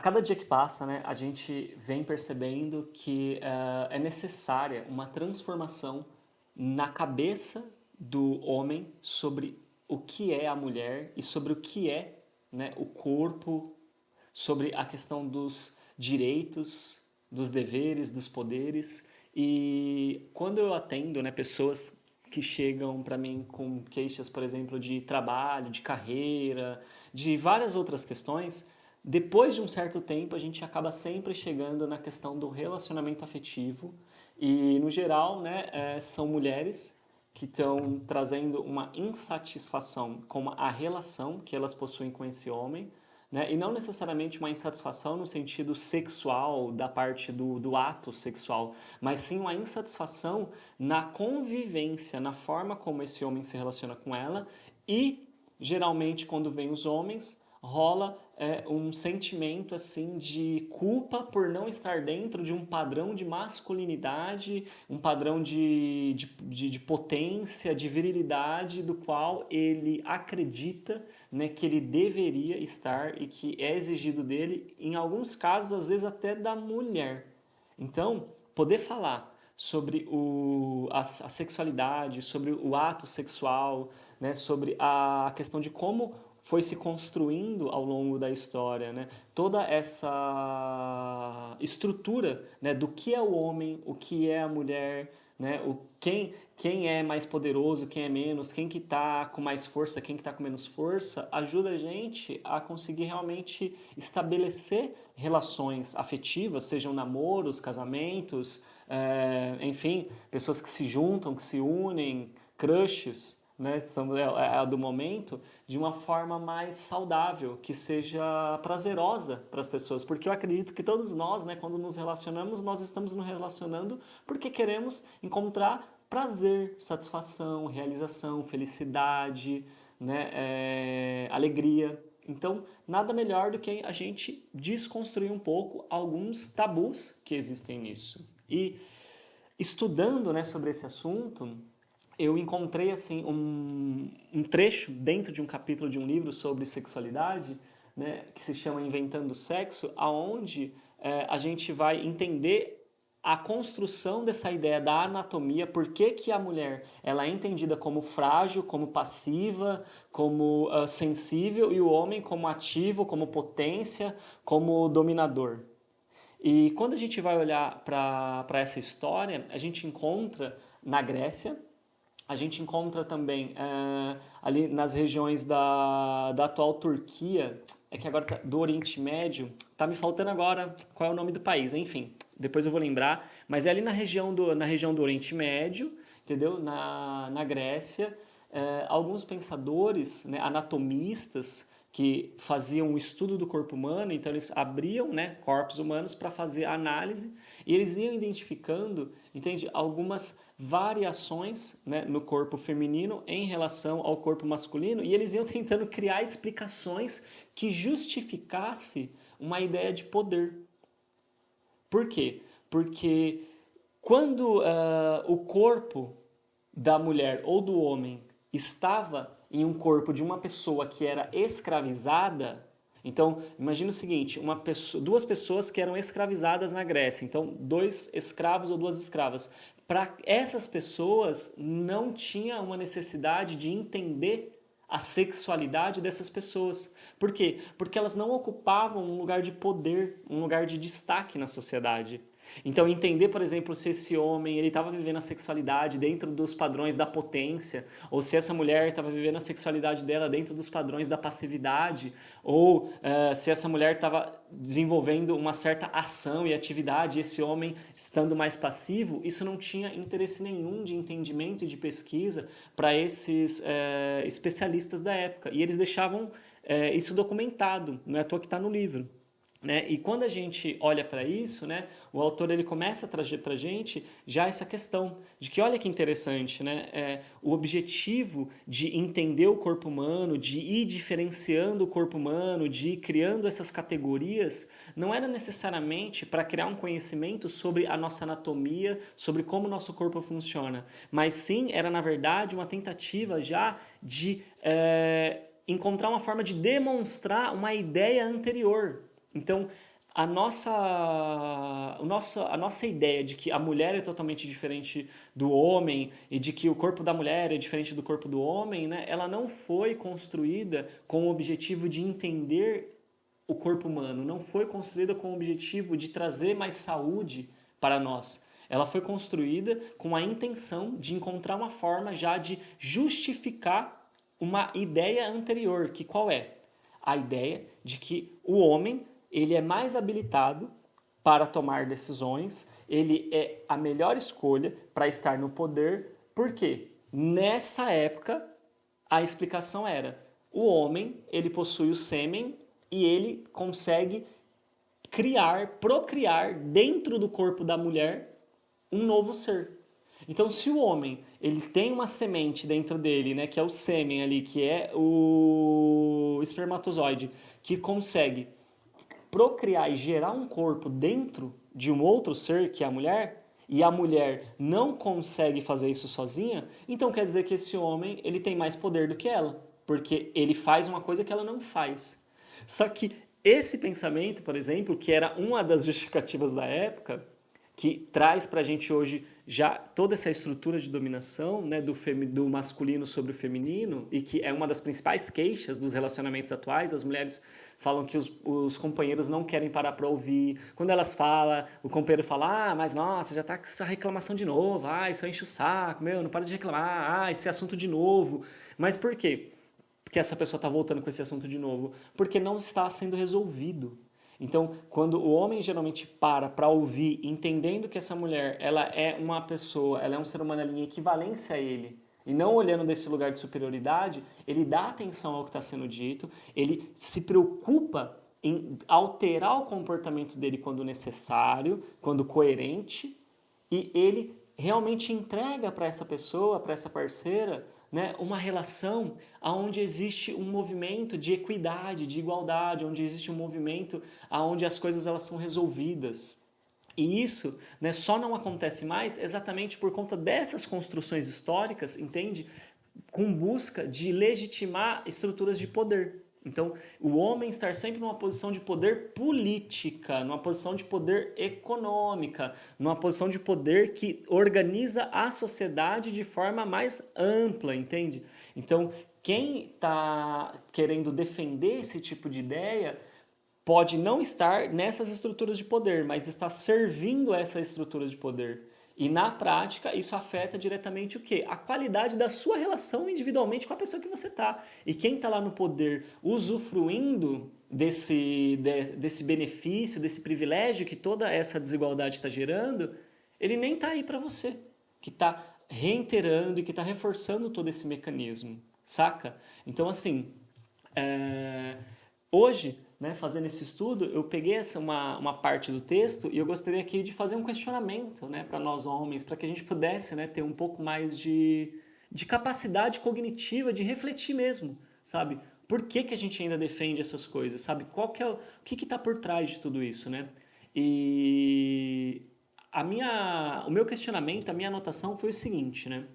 cada dia que passa, né, a gente vem percebendo que é necessária uma transformação na cabeça do homem sobre o que é a mulher e sobre o que é, né, o corpo, sobre a questão dos direitos, dos deveres, dos poderes. E quando eu atendo, né, pessoas que chegam para mim com queixas, por exemplo, de trabalho, de carreira, de várias outras questões, depois de um certo tempo a gente acaba sempre chegando na questão do relacionamento afetivo e, no geral, né, são mulheres que estão trazendo uma insatisfação com a relação que elas possuem com esse homem, né? E não necessariamente uma insatisfação no sentido sexual, da parte do ato sexual, mas sim uma insatisfação na convivência, na forma como esse homem se relaciona com ela e, geralmente, quando vem os homens, rola um sentimento assim de culpa por não estar dentro de um padrão de masculinidade, um padrão de potência, de virilidade, do qual ele acredita, né, que ele deveria estar e que é exigido dele, em alguns casos, às vezes até da mulher. Então, poder falar sobre a sexualidade, sobre o ato sexual, né, sobre a questão de como foi se construindo ao longo da história, né, toda essa estrutura, né, do que é o homem, o que é a mulher, né, quem é mais poderoso, quem é menos, quem que está com mais força, quem que está com menos força, ajuda a gente a conseguir realmente estabelecer relações afetivas, sejam namoros, casamentos, enfim, pessoas que se juntam, que se unem, crushes, né, é a do momento, de uma forma mais saudável, que seja prazerosa para as pessoas, porque eu acredito que todos nós, né, quando nos relacionamos, nós estamos nos relacionando porque queremos encontrar prazer, satisfação, realização, felicidade, né, alegria. Então, nada melhor do que a gente desconstruir um pouco alguns tabus que existem nisso. E estudando, né, sobre esse assunto, eu encontrei assim um trecho dentro de um capítulo de um livro sobre sexualidade, né, que se chama Inventando o Sexo, aonde a gente vai entender a construção dessa ideia da anatomia, por que que a mulher ela é entendida como frágil, como passiva, como sensível, e o homem como ativo, como potência, como dominador. E quando a gente vai olhar para essa história, a gente encontra na Grécia, a gente encontra também ali nas regiões da atual Turquia, é que agora do Oriente Médio, tá me faltando agora qual é o nome do país, enfim, depois eu vou lembrar, mas é ali na região do Oriente Médio, entendeu? Na Grécia, alguns pensadores, né, anatomistas, que faziam o estudo do corpo humano, então eles abriam, né, corpos humanos para fazer análise e eles iam identificando, entende, algumas variações, né, no corpo feminino em relação ao corpo masculino e eles iam tentando criar explicações que justificasse uma ideia de poder. Por quê? Porque quando o corpo da mulher ou do homem estava em um corpo de uma pessoa que era escravizada, então imagina o seguinte, duas pessoas que eram escravizadas na Grécia, então dois escravos ou duas escravas. Para essas pessoas não tinha uma necessidade de entender a sexualidade dessas pessoas. Por quê? Porque elas não ocupavam um lugar de poder, um lugar de destaque na sociedade. Então, entender, por exemplo, se esse homem ele estava vivendo a sexualidade dentro dos padrões da potência, ou se essa mulher estava vivendo a sexualidade dela dentro dos padrões da passividade, ou se essa mulher estava desenvolvendo uma certa ação e atividade, e esse homem estando mais passivo, isso não tinha interesse nenhum de entendimento e de pesquisa para esses especialistas da época. E eles deixavam isso documentado, não é à toa que está no livro. Né? E quando a gente olha para isso, né, o autor ele começa a trazer para a gente já essa questão de que olha que interessante, né, o objetivo de entender o corpo humano, de ir diferenciando o corpo humano, de ir criando essas categorias, não era necessariamente para criar um conhecimento sobre a nossa anatomia, sobre como o nosso corpo funciona, mas sim era na verdade uma tentativa já de encontrar uma forma de demonstrar uma ideia anterior. Então, a nossa ideia de que a mulher é totalmente diferente do homem e de que o corpo da mulher é diferente do corpo do homem, né, ela não foi construída com o objetivo de entender o corpo humano, não foi construída com o objetivo de trazer mais saúde para nós. Ela foi construída com a intenção de encontrar uma forma já de justificar uma ideia anterior, que qual é? A ideia de que o homem ele é mais habilitado para tomar decisões, ele é a melhor escolha para estar no poder, porque nessa época a explicação era: o homem ele possui o sêmen e ele consegue criar, procriar dentro do corpo da mulher um novo ser. Então, se o homem ele tem uma semente dentro dele, né, que é o sêmen ali, que é o espermatozoide, que consegue procriar e gerar um corpo dentro de um outro ser, que é a mulher, e a mulher não consegue fazer isso sozinha, então quer dizer que esse homem ele tem mais poder do que ela, porque ele faz uma coisa que ela não faz. Só que esse pensamento, por exemplo, que era uma das justificativas da época, que traz para a gente hoje já toda essa estrutura de dominação, né, do masculino sobre o feminino, e que é uma das principais queixas dos relacionamentos atuais. As mulheres falam que os companheiros não querem parar para ouvir. Quando elas falam, o companheiro fala: ah, mas nossa, já tá com essa reclamação de novo, ah, isso enche o saco, meu, não para de reclamar, ah, esse assunto de novo. Mas por quê? Porque essa pessoa está voltando com esse assunto de novo? Porque não está sendo resolvido. Então, quando o homem geralmente para ouvir, entendendo que essa mulher ela é uma pessoa, ela é um ser humano ali em equivalência a ele, e não olhando desse lugar de superioridade, ele dá atenção ao que está sendo dito, ele se preocupa em alterar o comportamento dele quando necessário, quando coerente, e ele realmente entrega para essa pessoa, para essa parceira, né, uma relação onde existe um movimento de equidade, de igualdade, onde existe um movimento onde as coisas elas são resolvidas. E isso, né, só não acontece mais exatamente por conta dessas construções históricas, entende? Com busca de legitimar estruturas de poder. Então, o homem estar sempre numa posição de poder política, numa posição de poder econômica, numa posição de poder que organiza a sociedade de forma mais ampla, entende? Então, quem está querendo defender esse tipo de ideia pode não estar nessas estruturas de poder, mas está servindo essas estruturas de poder. E na prática, isso afeta diretamente o quê? A qualidade da sua relação individualmente com a pessoa que você está. E quem está lá no poder usufruindo desse benefício, desse privilégio que toda essa desigualdade está gerando, ele nem está aí para você, que está reiterando e que está reforçando todo esse mecanismo, saca? Então, assim, hoje, né, fazendo esse estudo, eu peguei uma parte do texto e eu gostaria aqui de fazer um questionamento, né, para nós homens, para que a gente pudesse, né, ter um pouco mais de capacidade cognitiva de refletir mesmo, sabe? Por que, que a gente ainda defende essas coisas, sabe? Qual que é o que está por trás de tudo isso, né? E o meu questionamento, a minha anotação foi o seguinte, né?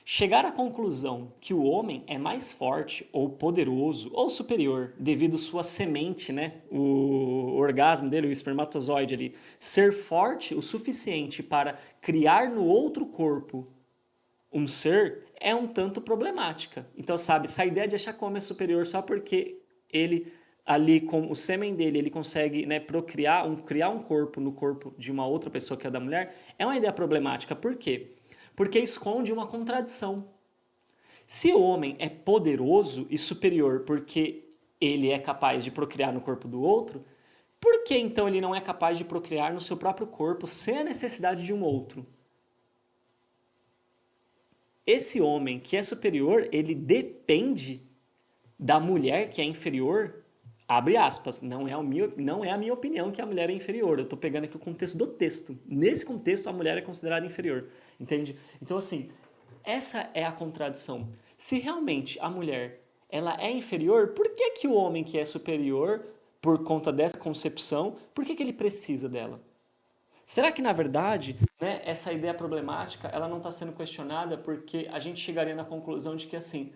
Chegar à conclusão que o homem é mais forte ou poderoso ou superior devido sua semente, né, o orgasmo dele, o espermatozoide ali, ser forte o suficiente para criar no outro corpo um ser é um tanto problemática. Então, sabe, essa ideia de achar que o homem é superior só porque ele ali com o sêmen dele ele consegue, né, criar um corpo no corpo de uma outra pessoa que é da mulher, é uma ideia problemática. Por quê? Porque esconde uma contradição. Se o homem é poderoso e superior porque ele é capaz de procriar no corpo do outro, por que então ele não é capaz de procriar no seu próprio corpo sem a necessidade de um outro? Esse homem que é superior, ele depende da mulher que é inferior, abre aspas, não é a minha opinião que a mulher é inferior, eu estou pegando aqui o contexto do texto. Nesse contexto, a mulher é considerada inferior, entende? Então, assim, essa é a contradição. Se realmente a mulher ela é inferior, por que, que o homem que é superior, por conta dessa concepção, por que, que ele precisa dela? Será que, na verdade, né, essa ideia problemática ela não está sendo questionada porque a gente chegaria na conclusão de que, assim,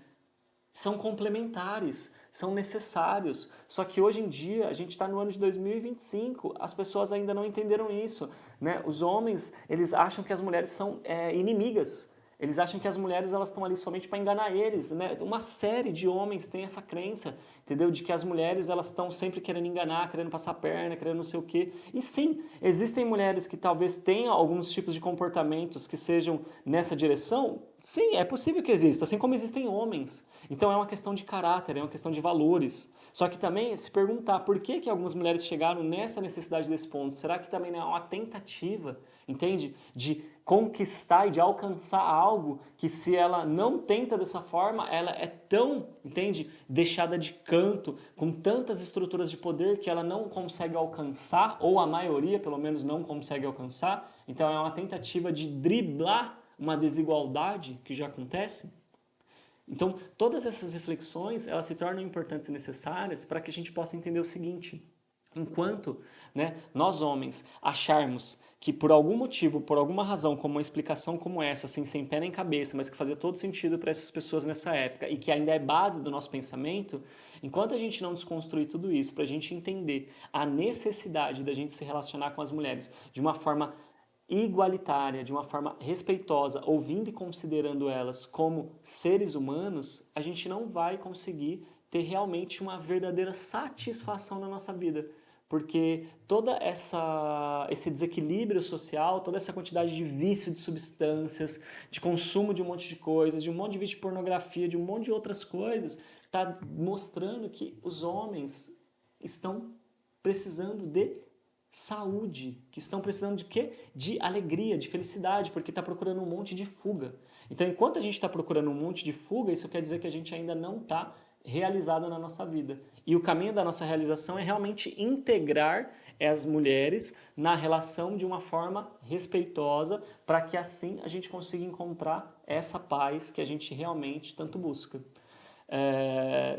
são complementares, são necessários. Só que hoje em dia, a gente está no ano de 2025, as pessoas ainda não entenderam isso, né? Os homens, eles acham que as mulheres são inimigas. Eles acham que as mulheres elas estão ali somente para enganar eles, né? Uma série de homens tem essa crença, entendeu? De que as mulheres elas estão sempre querendo enganar, querendo passar a perna, querendo não sei o quê. E sim, existem mulheres que talvez tenham alguns tipos de comportamentos que sejam nessa direção. Sim, é possível que exista, assim como existem homens. Então é uma questão de caráter, é uma questão de valores. Só que também se perguntar por que que algumas mulheres chegaram nessa necessidade desse ponto. Será que também não é uma tentativa, entende? De conquistar e de alcançar algo que se ela não tenta dessa forma, ela é tão, entende, deixada de canto, com tantas estruturas de poder que ela não consegue alcançar, ou a maioria pelo menos não consegue alcançar. Então é uma tentativa de driblar uma desigualdade que já acontece. Então, todas essas reflexões, elas se tornam importantes e necessárias para que a gente possa entender o seguinte: enquanto, né, nós homens acharmos que por algum motivo, por alguma razão, como uma explicação como essa, assim, sem pé nem cabeça, mas que fazia todo sentido para essas pessoas nessa época e que ainda é base do nosso pensamento, enquanto a gente não desconstruir tudo isso para a gente entender a necessidade da gente se relacionar com as mulheres de uma forma igualitária, de uma forma respeitosa, ouvindo e considerando elas como seres humanos, a gente não vai conseguir ter realmente uma verdadeira satisfação na nossa vida. Porque toda esse desequilíbrio social, toda essa quantidade de vício de substâncias, de consumo de um monte de coisas, de um monte de vício de pornografia, de um monte de outras coisas, está mostrando que os homens estão precisando de saúde, que estão precisando de quê? De alegria, de felicidade, porque está procurando um monte de fuga. Então, enquanto a gente está procurando um monte de fuga, isso quer dizer que a gente ainda não está realizado na nossa vida. E o caminho da nossa realização é realmente integrar as mulheres na relação de uma forma respeitosa, para que assim a gente consiga encontrar essa paz que a gente realmente tanto busca.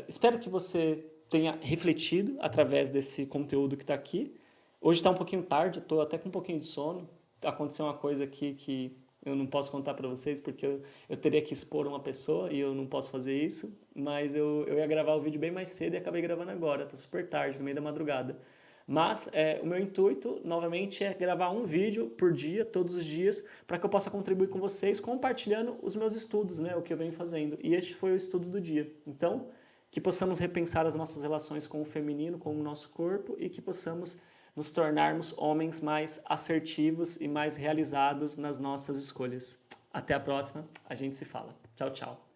Espero que você tenha refletido através desse conteúdo que está aqui. Hoje está um pouquinho tarde, estou até com um pouquinho de sono. Aconteceu uma coisa aqui que eu não posso contar para vocês porque eu teria que expor uma pessoa e eu não posso fazer isso. Mas eu ia gravar o vídeo bem mais cedo e acabei gravando agora. Está super tarde, no meio da madrugada. Mas o meu intuito, novamente, é gravar um vídeo por dia, todos os dias, para que eu possa contribuir com vocês, compartilhando os meus estudos, né, o que eu venho fazendo. E este foi o estudo do dia. Então, que possamos repensar as nossas relações com o feminino, com o nosso corpo, e que possamos nos tornarmos homens mais assertivos e mais realizados nas nossas escolhas. Até a próxima, a gente se fala. Tchau, tchau.